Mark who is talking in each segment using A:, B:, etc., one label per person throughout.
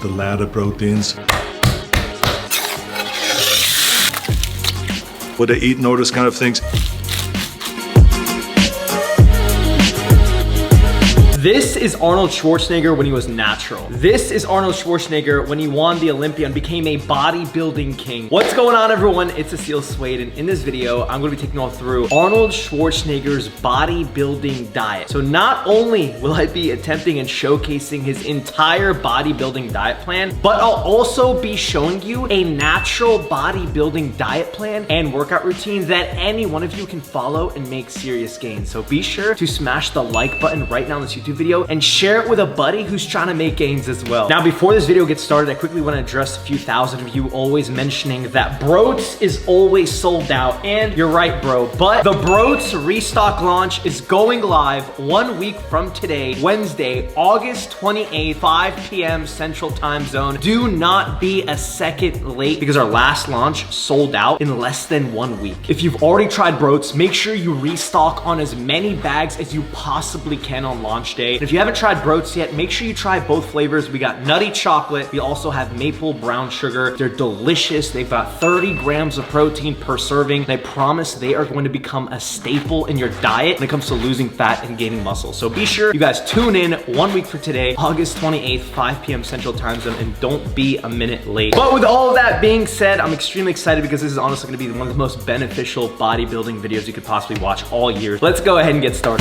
A: the ladder proteins. What they eat and all those kind of things.
B: This is Arnold Schwarzenegger when he was natural. This is Arnold Schwarzenegger when he won the Olympia and became a bodybuilding king. What's going on, everyone? It's Aseel Soueid, and in this video, I'm gonna be taking you all through Arnold Schwarzenegger's bodybuilding diet. So not only will I be attempting and showcasing his entire bodybuilding diet plan, but I'll also be showing you a natural bodybuilding diet plan and workout routine that any one of you can follow and make serious gains. So be sure to smash the like button right now on this YouTube video and share it with a buddy who's trying to make gains as well. Now, before this video gets started, I quickly want to address a few thousand of you always mentioning that Broats is always sold out. And you're right, bro, but the Broats restock launch is going live 1 week from today, Wednesday, August 28th, 5 p.m. Central Time Zone. Do not be a second late because our last launch sold out in less than 1 week. If you've already tried Broats, make sure you restock on as many bags as you possibly can on launch day. And if you haven't tried Broats yet, make sure you try both flavors. We got nutty chocolate. We also have maple brown sugar. They're delicious. They've got 30 grams of protein per serving. And I promise they are going to become a staple in your diet when it comes to losing fat and gaining muscle. So be sure you guys tune in 1 week for today, August 28th, 5 p.m. Central Time Zone, and don't be a minute late. But with all of that being said, I'm extremely excited because this is honestly going to be one of the most beneficial bodybuilding videos you could possibly watch all year. Let's go ahead and get started.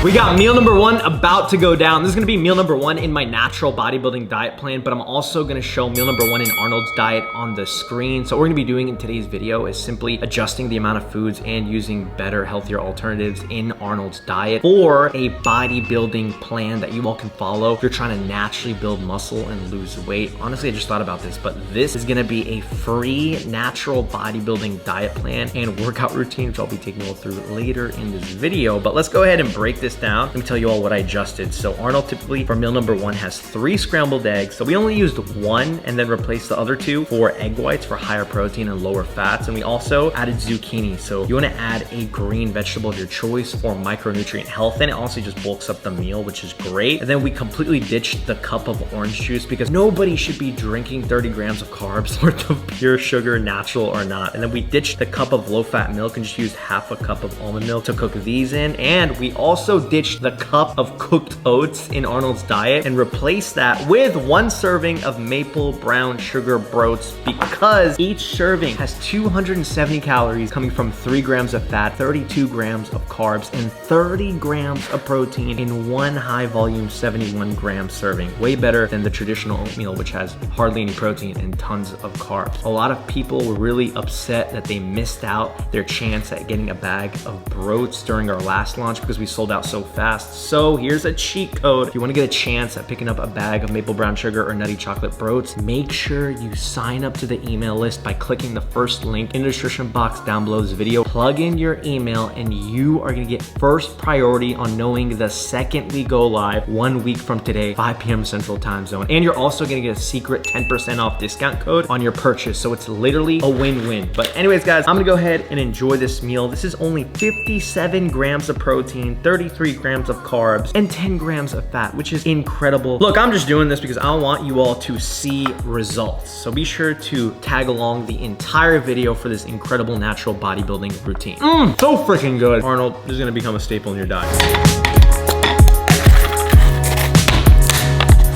B: We got meal number one about to go down. This is gonna be meal number one in my natural bodybuilding diet plan, but I'm also gonna show meal number one in Arnold's diet on the screen. So what we're gonna be doing in today's video is simply adjusting the amount of foods and using better, healthier alternatives in Arnold's diet for a bodybuilding plan that you all can follow if you're trying to naturally build muscle and lose weight. Honestly, I just thought about this, but this is gonna be a free natural bodybuilding diet plan and workout routine, which I'll be taking you all through later in this video. But let's go ahead and break this down. Let me tell you all what I adjusted. So Arnold typically for meal number one has 3 scrambled eggs. So we only used 1 and then replaced the other 2 for egg whites for higher protein and lower fats. And we also added zucchini. So you want to add a green vegetable of your choice for micronutrient health. And it also just bulks up the meal, which is great. And then we completely ditched the cup of orange juice because nobody should be drinking 30 grams of carbs worth of pure sugar, natural or not. And then we ditched the cup of low fat milk and just used half a cup of almond milk to cook these in. And we also ditched the cup of cooked oats in Arnold's diet and replaced that with 1 serving of maple brown sugar Broats because each serving has 270 calories coming from 3 grams of fat, 32 grams of carbs, and 30 grams of protein in 1 high volume 71 gram serving. Way better than the traditional oatmeal, which has hardly any protein and tons of carbs. A lot of people were really upset that they missed out their chance at getting a bag of Broats during our last launch because we sold out so fast. So here's a cheat code. If you want to get a chance at picking up a bag of maple brown sugar or nutty chocolate Broats, make sure you sign up to the email list by clicking the first link in the description box down below this video. Plug in your email and you are going to get first priority on knowing the second we go live 1 week from today, 5 p.m. Central Time Zone. And you're also going to get a secret 10% off discount code on your purchase. So it's literally a win-win. But anyways, guys, I'm going to go ahead and enjoy this meal. This is only 57 grams of protein, 33 grams of carbs, and 10 grams of fat, which is incredible. Look, I'm just doing this because I want you all to see results. So be sure to tag along the entire video for this incredible natural bodybuilding routine. So freaking good. Arnold, this is gonna become a staple in your diet.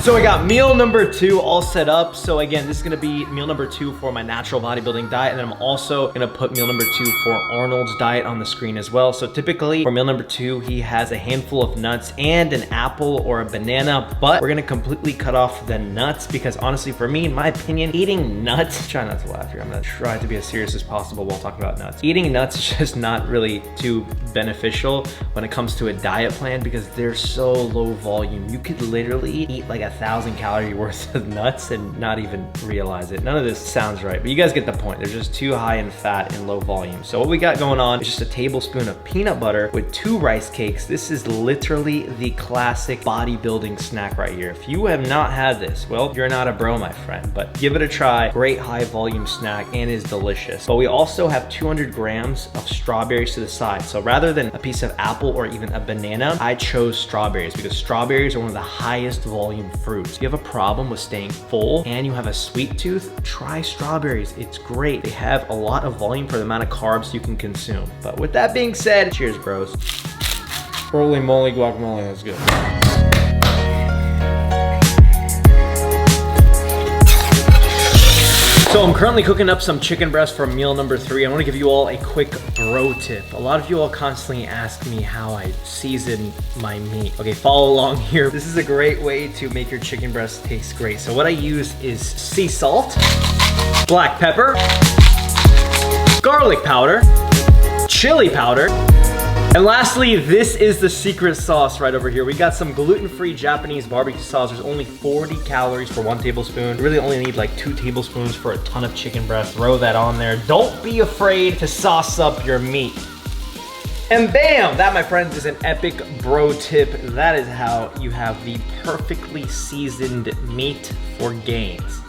B: So I got meal number 2 all set up. So again, this is gonna be meal number 2 for my natural bodybuilding diet. And then I'm also gonna put meal number 2 for Arnold's diet on the screen as well. So typically for meal number 2, he has a handful of nuts and an apple or a banana, but we're gonna completely cut off the nuts because honestly for me, in my opinion, eating nuts, try not to laugh here. I'm gonna try to be as serious as possible while talking about nuts. Eating nuts is just not really too beneficial when it comes to a diet plan because they're so low volume. You could literally eat like a 1,000 calories worth of nuts and not even realize it. None of this sounds right, but you guys get the point. They're just too high in fat and low volume. So what we got going on is just a tablespoon of peanut butter with 2 rice cakes. This is literally the classic bodybuilding snack right here. If you have not had this, well, you're not a bro, my friend, but give it a try. Great high volume snack and is delicious. But we also have 200 grams of strawberries to the side. So rather than a piece of apple or even a banana, I chose strawberries because strawberries are one of the highest volume fruits. If you have a problem with staying full and you have a sweet tooth, try strawberries. It's great. They have a lot of volume for the amount of carbs you can consume. But with that being said, cheers, bros. Holy moly guacamole, that's good. So I'm currently cooking up some chicken breast for meal number 3. I want to give you all a quick bro tip. A lot of you all constantly ask me how I season my meat. Okay, follow along here. This is a great way to make your chicken breast taste great. So what I use is sea salt, black pepper, garlic powder, chili powder, and lastly, this is the secret sauce right over here. We got some gluten-free Japanese barbecue sauce. There's only 40 calories for 1 tablespoon. You really only need like 2 tablespoons for a ton of chicken breast. Throw that on there. Don't be afraid to sauce up your meat. And bam! That, my friends, is an epic bro tip. That is how you have the perfectly seasoned meat for gains.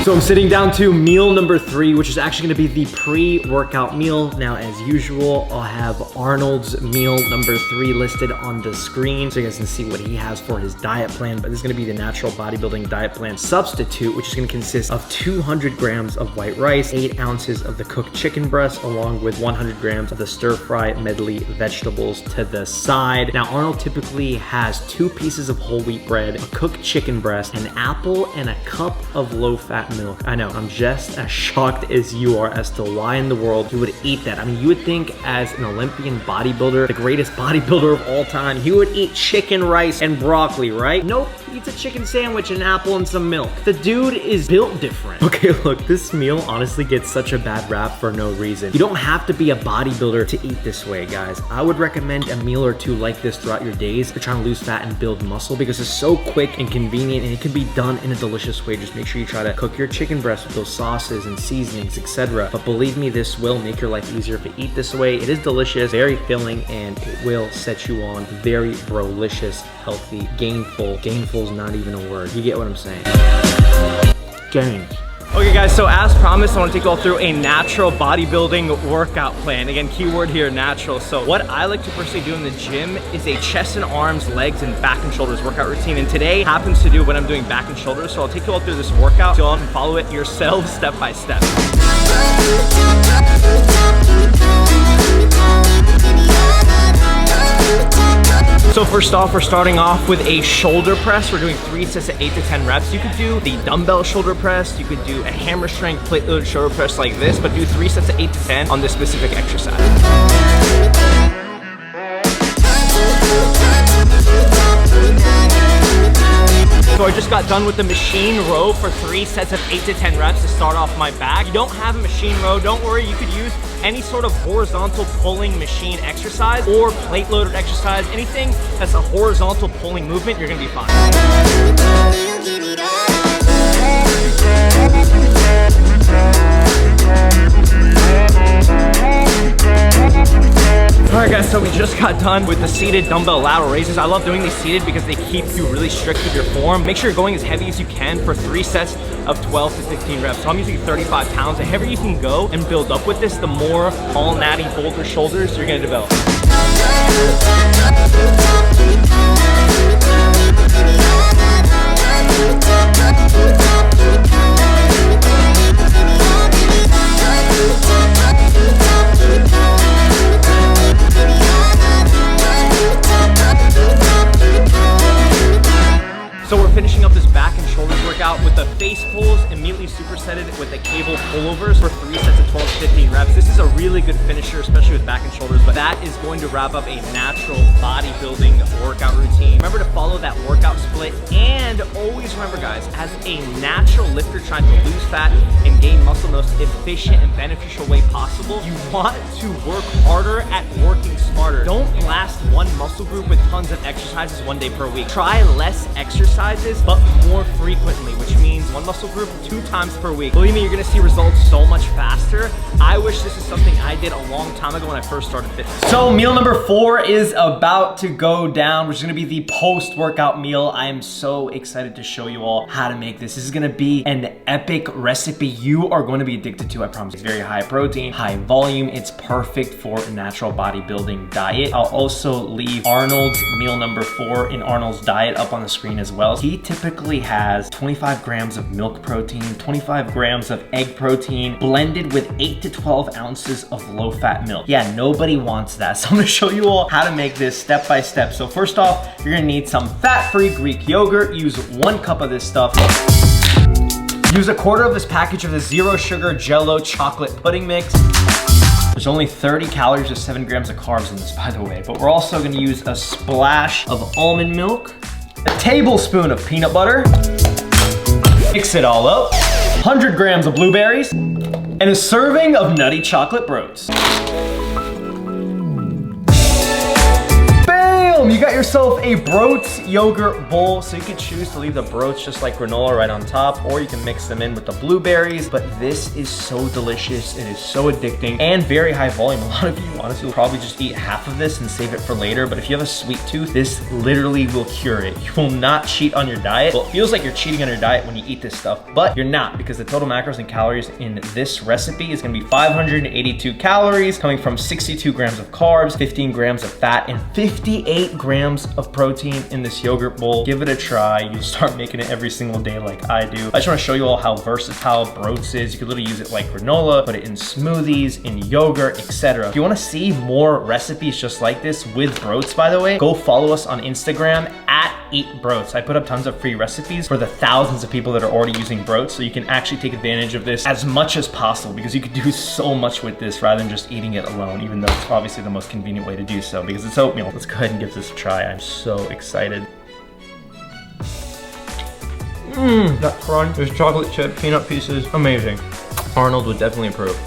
B: So I'm sitting down to meal number 3, which is actually gonna be the pre-workout meal. Now, as usual, I'll have Arnold's meal number 3 listed on the screen so you guys can see what he has for his diet plan. But this is gonna be the natural bodybuilding diet plan substitute, which is gonna consist of 200 grams of white rice, 8 ounces of the cooked chicken breast, along with 100 grams of the stir-fry medley vegetables to the side. Now, Arnold typically has 2 pieces of whole wheat bread, a cooked chicken breast, an apple, and a cup of low-fat milk. I know, I'm just as shocked as you are as to why in the world you would eat that. I mean, you would think as an Olympian bodybuilder, the greatest bodybuilder of all time, he would eat chicken, rice, and broccoli, right? Nope, he eats a chicken sandwich, an apple, and some milk. The dude is built different. Okay, look, this meal honestly gets such a bad rap for no reason. You don't have to be a bodybuilder to eat this way, guys. I would recommend a meal or 2 like this throughout your days if you're trying to lose fat and build muscle because it's so quick and convenient and it can be done in a delicious way. Just make sure you try to cook your chicken breast with those sauces and seasonings, etc. But believe me, this will make your life easier if you eat this way. It is delicious, very filling, and it will set you on very brolicious, healthy, gainful. Gainful's not even a word. You get what I'm saying? Gains. Okay guys, so as promised, I want to take you all through a natural bodybuilding workout plan. Again, keyword here, natural. So what I like to personally do in the gym is a chest and arms, legs, and back and shoulders workout routine. And today happens to do when I'm doing back and shoulders. So I'll take you all through this workout so you can follow it yourselves step by step. So first off, we're starting off with a shoulder press. We're doing 3 sets of 8 to 10 reps. You could do the dumbbell shoulder press. You could do a hammer strength plate loaded shoulder press like this, but do 3 sets of 8 to 10 on this specific exercise. So I just got done with the machine row for 3 sets of 8 to 10 reps to start off my back. If you don't have a machine row, don't worry, you could use any sort of horizontal pulling machine exercise or plate loaded exercise. Anything that's a horizontal pulling movement, you're gonna be fine. Alright guys, so we just got done with the seated dumbbell lateral raises. I love doing these seated because they keep you really strict with your form. Make sure you're going as heavy as you can for 3 sets of 12 to 15 reps. So I'm using 35 pounds. The heavier you can go and build up with this, the more all natty boulder shoulders you're gonna develop. So we're finishing up this back and shoulders workout with the face pulls, immediately supersetted with the cable pullovers for 3 sets of 12 to 15 reps. This is a really really good finisher, especially with back and shoulders, but that is going to wrap up a natural bodybuilding workout routine. Remember to follow that workout split, and always remember, guys, as a natural lifter trying to lose fat and gain muscle in the most efficient and beneficial way possible, you want to work harder at working smarter. Don't blast one muscle group with tons of exercises one day per week. Try less exercises, but more frequently, which means one muscle group 2 times per week. Believe me, you're gonna see results so much faster. I wish this is something I did a long time ago when I first started fitness. So meal number 4 is about to go down, which is gonna be the post-workout meal. I am so excited to show you all how to make this. This is gonna be an epic recipe you are going to be addicted to, I promise. It's very high protein, high volume. It's perfect for a natural bodybuilding diet. I'll also leave Arnold's meal number 4 in Arnold's diet up on the screen as well. He typically has 25 grams of milk protein, 25 grams of egg protein, blended with 8 to 12 ounces of low-fat milk. Yeah, nobody wants that. So I'm gonna show you all how to make this step by step. So first off, you're gonna need some fat-free Greek yogurt. Use 1 cup of this stuff. Use 1/4 of this package of the 0 sugar Jell-O chocolate pudding mix. There's only 30 calories or 7 grams of carbs in this, by the way. But we're also gonna use a splash of almond milk, a tablespoon of peanut butter, mix it all up, 100 grams of blueberries, and a serving of nutty chocolate broats. You got yourself a Broats yogurt bowl, so you can choose to leave the Broats just like granola right on top, or you can mix them in with the blueberries. But this is so delicious, it is so addicting, and very high volume. A lot of you honestly will probably just eat half of this and save it for later, but if you have a sweet tooth, this literally will cure it. You will not cheat on your diet. Well, it feels like you're cheating on your diet when you eat this stuff, but you're not, because the total macros and calories in this recipe is gonna be 582 calories, coming from 62 grams of carbs, 15 grams of fat, and 58 grams of protein in this yogurt bowl. Give it a try. You'll start making it every single day like I do. I just want to show you all how versatile Broats is. You could literally use it like granola, put it in smoothies, in yogurt, etc. If you want to see more recipes just like this with Broats, by the way, go follow us on Instagram at Eat Broats. I put up tons of free recipes for the thousands of people that are already using Broats, so you can actually take advantage of this as much as possible, because you could do so much with this rather than just eating it alone, even though it's obviously the most convenient way to do so because it's oatmeal. Let's go ahead and give this a try. I'm so excited. That crunch, those chocolate chip peanut pieces, amazing. Arnold would definitely approve.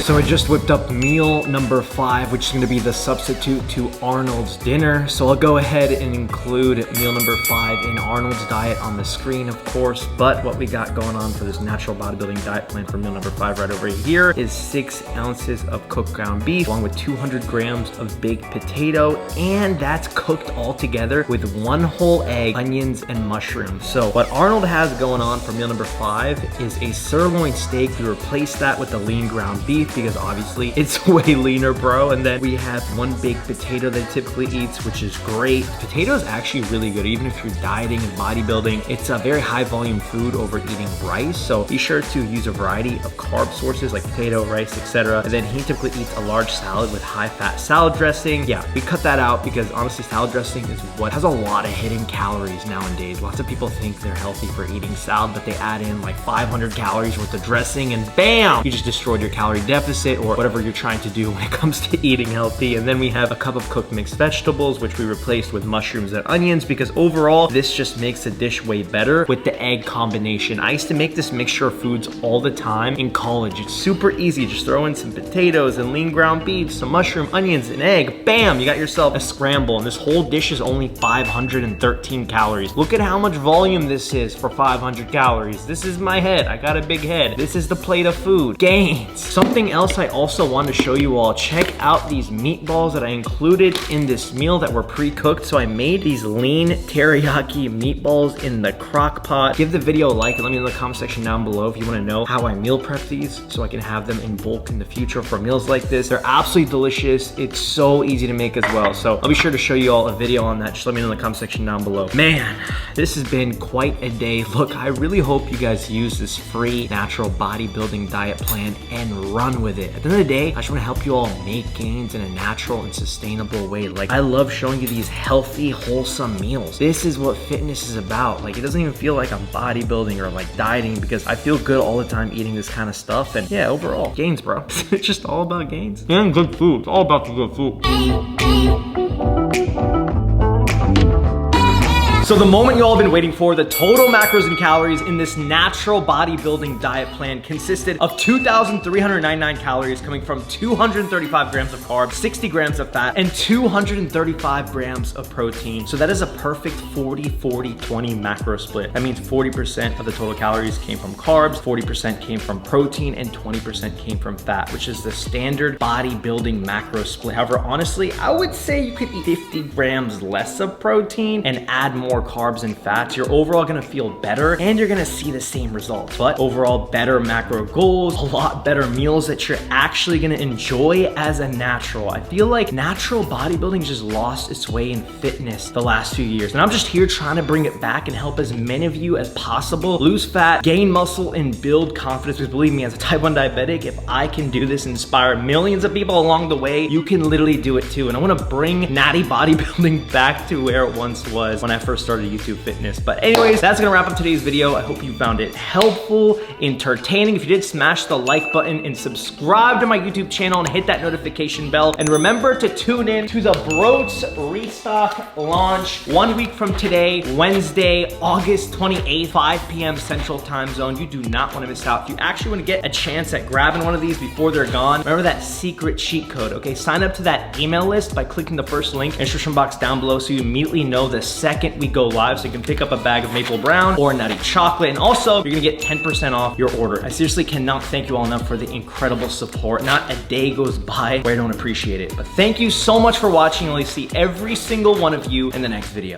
B: So I just whipped up meal number 5, which is gonna be the substitute to Arnold's dinner. So I'll go ahead and include meal number 5 in Arnold's diet on the screen, of course. But what we got going on for this natural bodybuilding diet plan for meal number 5 right over here is 6 ounces of cooked ground beef, along with 200 grams of baked potato, and that's cooked all together with 1 whole egg, onions, and mushrooms. So what Arnold has going on for meal number 5 is a sirloin steak. We replace that with the lean ground beef, because obviously it's way leaner, bro. And then we have 1 baked potato that he typically eats, which is great. Potato is actually really good, even if you're dieting and bodybuilding. It's a very high volume food over eating rice, so be sure to use a variety of carb sources like potato, rice, etc. And then he typically eats a large salad with high fat salad dressing. Yeah, we cut that out because honestly salad dressing is what has a lot of hidden calories nowadays. Lots of people think they're healthy for eating salad, but they add in like 500 calories worth of dressing and bam, you just destroyed your calorie deficit or whatever you're trying to do when it comes to eating healthy. And then we have a cup of cooked mixed vegetables, which we replaced with mushrooms and onions, because overall this just makes the dish way better with the egg combination. I used to make this mixture of foods all the time in college. It's super easy. Just throw in some potatoes and lean ground beef, some mushroom, onions, and egg. Bam, you got yourself a scramble. And this whole dish is only 513 calories. Look at how much volume this is for 500 calories. This is my head. I got a big head. This is the plate of food. Gains. Something else I also wanted to show you all, check out these meatballs that I included in this meal that were pre-cooked. So I made these lean teriyaki meatballs in the crock pot. Give the video a like and let me know in the comment section down below if you want to know how I meal prep these so I can have them in bulk in the future for meals like this. They're absolutely delicious. It's so easy to make as well. So I'll be sure to show you all a video on that. Just let me know in the comment section down below. Man, this has been quite a day. Look, I really hope you guys use this free natural bodybuilding diet plan and run with it. it. At the end of the day, I just wanna help you all make gains in a natural and sustainable way. Like, I love showing you these healthy, wholesome meals. This is what fitness is about. Like, it doesn't even feel like I'm bodybuilding or like dieting because I feel good all the time eating this kind of stuff. And yeah, overall, gains, bro. It's just all about gains. And good food. It's all about the good food. So the moment you all have been waiting for, the total macros and calories in this natural bodybuilding diet plan consisted of 2,399 calories coming from 235 grams of carbs, 60 grams of fat, and 235 grams of protein. So that is a perfect 40-40-20 macro split. That means 40% of the total calories came from carbs, 40% came from protein, and 20% came from fat, which is the standard bodybuilding macro split. However, honestly, I would say you could eat 50 grams less of protein and add more carbs and fats. You're overall gonna feel better and you're gonna see the same results. But overall, better macro goals, a lot better meals that you're actually gonna enjoy as a natural. I feel like natural bodybuilding just lost its way in fitness the last few years. And I'm just here trying to bring it back and help as many of you as possible lose fat, gain muscle, and build confidence. Because believe me, as a type 1 diabetic, if I can do this and inspire millions of people along the way, you can literally do it too. And I wanna bring natty bodybuilding back to where it once was when I first started YouTube fitness. But anyways, that's gonna wrap up today's video. I hope you found it helpful, entertaining. If you did, smash the like button and subscribe to my YouTube channel and hit that notification bell. And remember to tune in to the Broats Restock launch 1 week from today, Wednesday, August 28th, 5 p.m. Central Time Zone. You do not wanna miss out. If you actually wanna get a chance at grabbing one of these before they're gone, remember that secret cheat code, okay? Sign up to that email list by clicking the first link in the description box down below so you immediately know the second we go live, so you can pick up a bag of maple brown or nutty chocolate. And also, you're gonna get 10% off your order. I seriously cannot thank you all enough for the incredible support. Not a day goes by where I don't appreciate it. But thank you so much for watching. I'll see every single one of you in the next video.